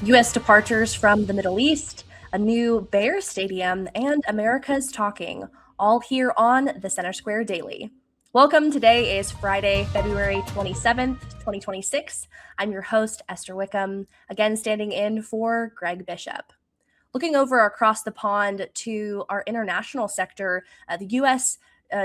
U.S. departures from the Middle East, a new Bears stadium, and America's talking, all here on the Center Square Daily. Welcome. Today is Friday, February 27th, 2026. I'm your host, Esther Wickham, again standing in for Greg Bishop. Looking over across the pond to our international sector, the U.S.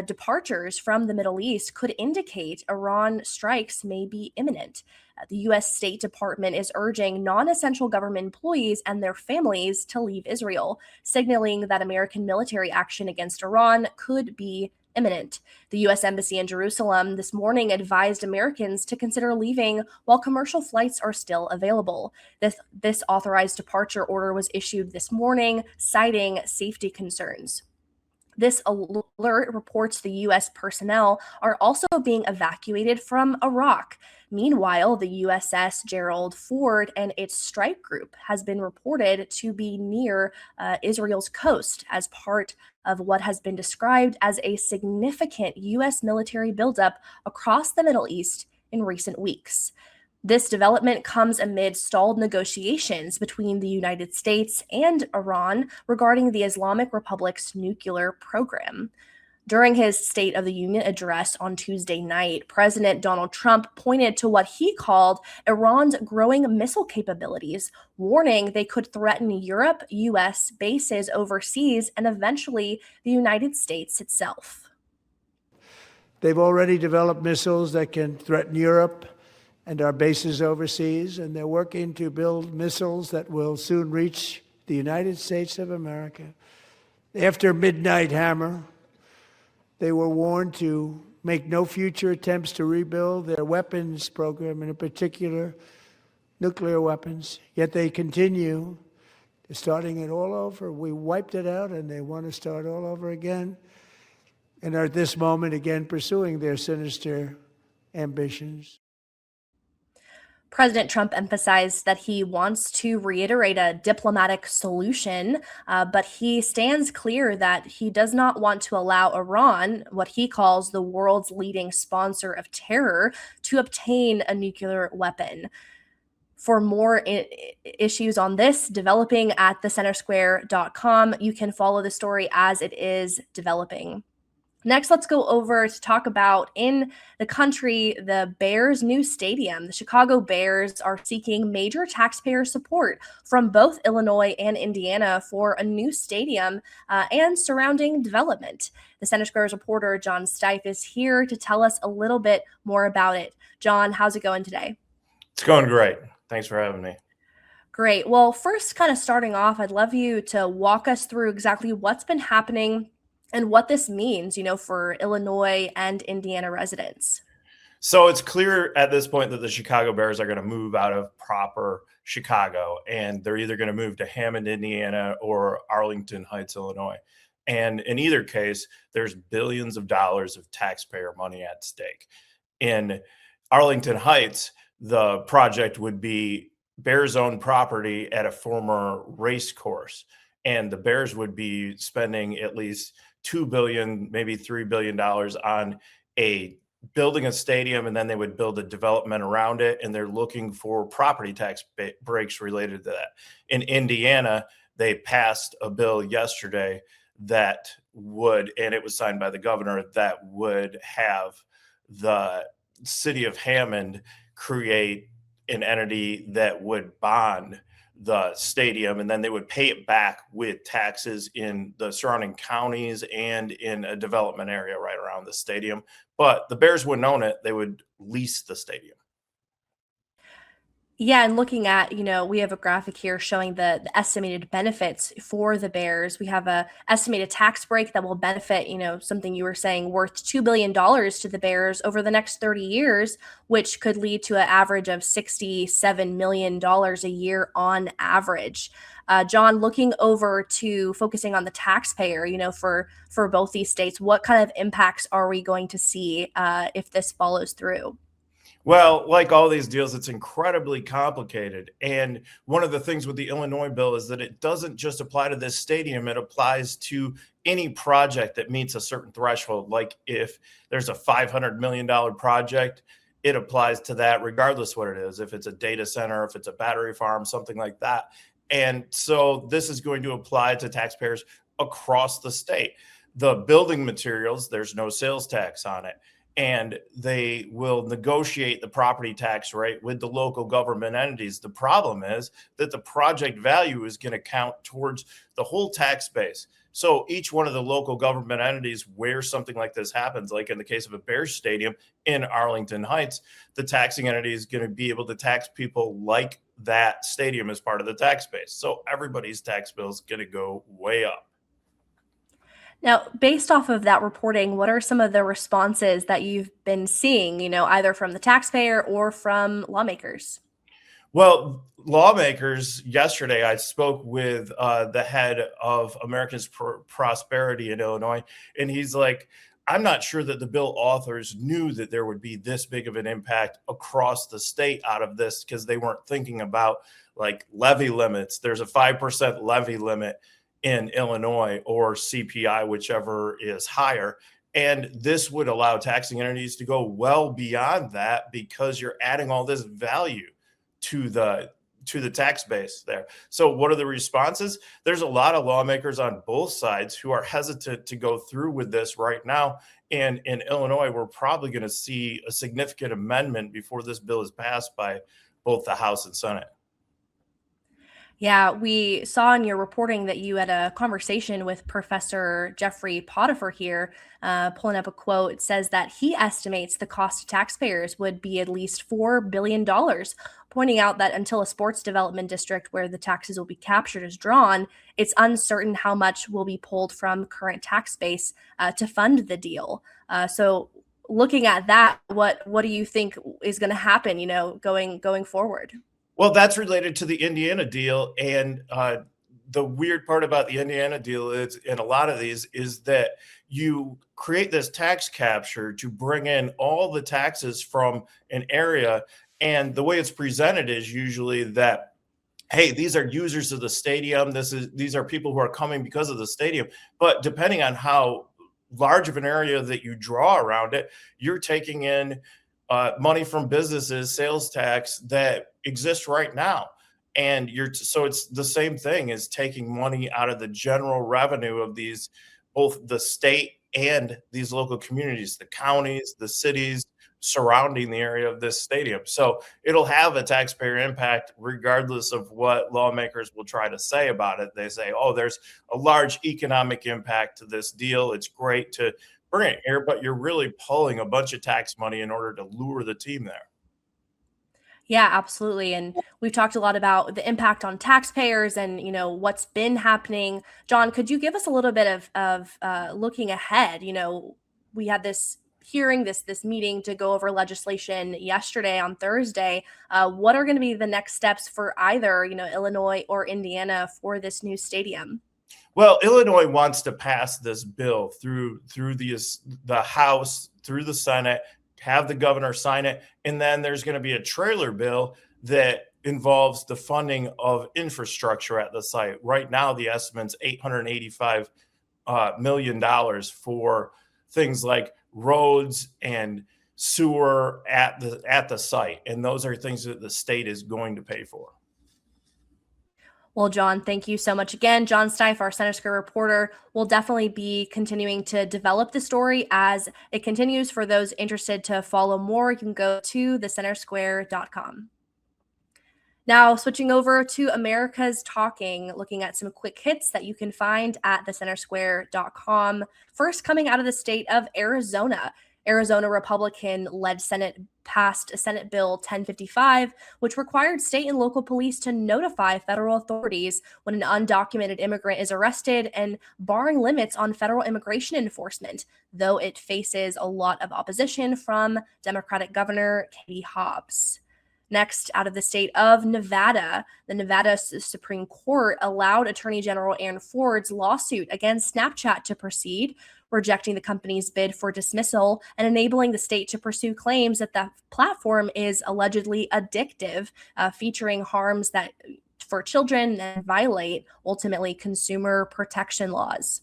Departures from the Middle East could indicate Iran strikes may be imminent. The U.S. State Department is urging non essential government employees and their families to leave Israel, signaling that American military action against Iran could be imminent. The U.S. Embassy in Jerusalem this morning advised Americans to consider leaving while commercial flights are still available. This authorized departure order was issued this morning, citing safety concerns. This alert reports the U.S. personnel are also being evacuated from Iraq. Meanwhile, the USS Gerald Ford and its strike group has been reported to be near Israel's coast as part of what has been described as a significant U.S. military buildup across the Middle East in recent weeks. This development comes amid stalled negotiations between the United States and Iran regarding the Islamic Republic's nuclear program. During his State of the Union address on Tuesday night, President Donald Trump pointed to what he called Iran's growing missile capabilities, warning they could threaten Europe, U.S. bases overseas, and eventually the United States itself. They've already developed missiles that can threaten Europe and our bases overseas, and they're working to build missiles that will soon reach the United States of America. After Midnight Hammer, they were warned to make no future attempts to rebuild their weapons program, and in particular, nuclear weapons. Yet they continue. They're starting it all over. We wiped it out, and they want to start all over again, and are at this moment again pursuing their sinister ambitions. President Trump emphasized that he wants to reiterate a diplomatic solution, but he stands clear that he does not want to allow Iran, what he calls the world's leading sponsor of terror, to obtain a nuclear weapon. For more issues on this developing at thecentersquare.com, you can follow the story as it is developing. Next, let's go over to talk about in the country, the Bears' new stadium. The Chicago Bears are seeking major taxpayer support from both Illinois and Indiana for a new stadium and surrounding development. The Center Square's reporter, John Styf, is here to tell us a little bit more about it. John, how's it going today? It's going great. Thanks for having me. Great. Well, first, kind of starting off, I'd love you to walk us through exactly what's been happening and what this means, for Illinois and Indiana residents. So it's clear at this point that the Chicago Bears are going to move out of proper Chicago, and they're either going to move to Hammond, Indiana, or Arlington Heights, Illinois. And in either case, there's billions of dollars of taxpayer money at stake. In Arlington Heights, the project would be Bears-owned property at a former race course, and the Bears would be spending at least $2 billion, maybe $3 billion on building a stadium, and then they would build a development around it, and they're looking for property tax breaks related to that. In Indiana, they passed a bill yesterday that would, and it was signed by the governor, that would have the city of Hammond create an entity that would bond the stadium, and then they would pay it back with taxes in the surrounding counties and in a development area right around the stadium. But the Bears wouldn't own it. They would lease the stadium. Yeah, and looking at, we have a graphic here showing the estimated benefits for the Bears. We have a estimated tax break that will benefit, something you were saying, worth $2 billion to the Bears over the next 30 years, which could lead to an average of $67 million a year on average. John, looking over to focusing on the taxpayer, for both these states, what kind of impacts are we going to see if this follows through? Well, like all these deals, it's incredibly complicated. And one of the things with the Illinois bill is that it doesn't just apply to this stadium. It applies to any project that meets a certain threshold. Like if there's a $500 million project, it applies to that regardless what it is, if it's a data center, if it's a battery farm, something like that. And so this is going to apply to taxpayers across the state. The building materials, there's no sales tax on it. And they will negotiate the property tax rate with the local government entities. The problem is that the project value is going to count towards the whole tax base. So each one of the local government entities where something like this happens, like in the case of a Bears stadium in Arlington Heights, the taxing entity is going to be able to tax people like that stadium as part of the tax base. So everybody's tax bill is going to go way up. Now, based off of that reporting, what are some of the responses that you've been seeing, either from the taxpayer or from lawmakers? Well, lawmakers, yesterday I spoke with the head of Americans Prosperity in Illinois, and he's like, I'm not sure that the bill authors knew that there would be this big of an impact across the state out of this, because they weren't thinking about like levy limits. There's a 5% levy limit in Illinois, or CPI, whichever is higher. And this would allow taxing entities to go well beyond that, because you're adding all this value to the tax base there. So what are the responses? There's a lot of lawmakers on both sides who are hesitant to go through with this right now. And in Illinois, we're probably going to see a significant amendment before this bill is passed by both the House and Senate. Yeah, we saw in your reporting that you had a conversation with Professor Jeffrey Potiphar here, pulling up a quote. It says that he estimates the cost to taxpayers would be at least $4 billion, pointing out that until a sports development district where the taxes will be captured is drawn, it's uncertain how much will be pulled from current tax base to fund the deal. So looking at that, what do you think is going to happen, going forward? Well, that's related to the Indiana deal. And the weird part about the Indiana deal is, in a lot of these, is that you create this tax capture to bring in all the taxes from an area. And the way it's presented is usually that, hey, these are users of the stadium. These are people who are coming because of the stadium. But depending on how large of an area that you draw around it, you're taking in money from businesses, sales tax that exist right now. And so it's the same thing as taking money out of the general revenue of these, both the state and these local communities, the counties, the cities surrounding the area of this stadium. So it'll have a taxpayer impact regardless of what lawmakers will try to say about it. They say, oh, there's a large economic impact to this deal. It's great to bring it here, but you're really pulling a bunch of tax money in order to lure the team there. Yeah, absolutely. And we've talked a lot about the impact on taxpayers and, what's been happening. John, could you give us a little bit of looking ahead? We had this hearing, this meeting to go over legislation yesterday on Thursday. What are going to be the next steps for either, Illinois or Indiana for this new stadium? Well, Illinois wants to pass this bill through the House, through the Senate, have the governor sign it, and then there's going to be a trailer bill that involves the funding of infrastructure at the site. Right now, the estimate's $885 million for things like roads and sewer at the site, and those are things that the state is going to pay for. Well, John, thank you so much again. John Styf, our Center Square reporter, will definitely be continuing to develop the story as it continues. For those interested to follow more, you can go to thecentersquare.com. Now, switching over to America's Talking, looking at some quick hits that you can find at thecentersquare.com. First, coming out of the state of Arizona. Arizona Republican-led Senate passed Senate Bill 1055, which required state and local police to notify federal authorities when an undocumented immigrant is arrested and barring limits on federal immigration enforcement, though it faces a lot of opposition from Democratic Governor Katie Hobbs. Next, out of the state of Nevada, the Nevada Supreme Court allowed Attorney General Aaron Ford's lawsuit against Snapchat to proceed, rejecting the company's bid for dismissal and enabling the state to pursue claims that the platform is allegedly addictive, featuring harms that for children and violate ultimately consumer protection laws.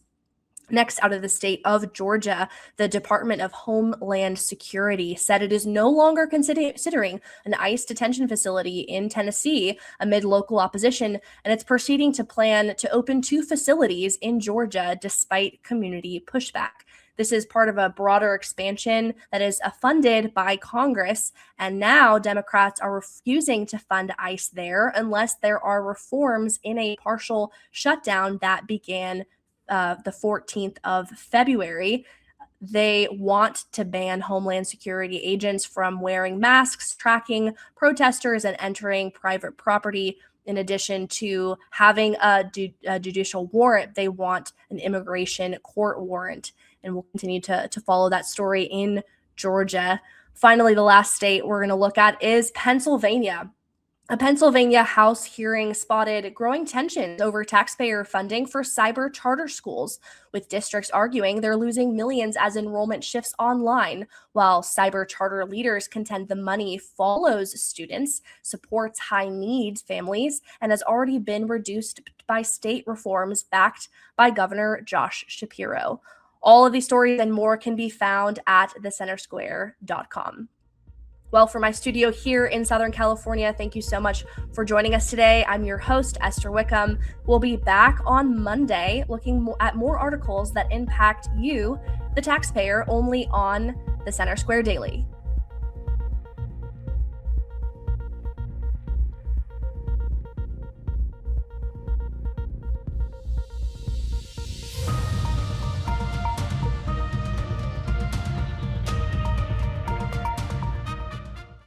Next, out of the state of Georgia, the Department of Homeland Security said it is no longer considering an ICE detention facility in Tennessee amid local opposition, and it's proceeding to plan to open 2 facilities in Georgia despite community pushback. This is part of a broader expansion that is funded by Congress, and now Democrats are refusing to fund ICE there unless there are reforms in a partial shutdown that began the 14th of February. They want to ban Homeland Security agents from wearing masks, tracking protesters, and entering private property. In addition to having a judicial warrant, they want an immigration court warrant. And we'll continue to follow that story in Georgia. Finally, the last state we're going to look at is Pennsylvania. A Pennsylvania House hearing spotted growing tensions over taxpayer funding for cyber charter schools, with districts arguing they're losing millions as enrollment shifts online, while cyber charter leaders contend the money follows students, supports high needs families, and has already been reduced by state reforms backed by Governor Josh Shapiro. All of these stories and more can be found at thecentersquare.com. Well, for my studio here in Southern California, thank you so much for joining us today. I'm your host, Esther Wickham. We'll be back on Monday looking at more articles that impact you, the taxpayer, only on the Center Square Daily.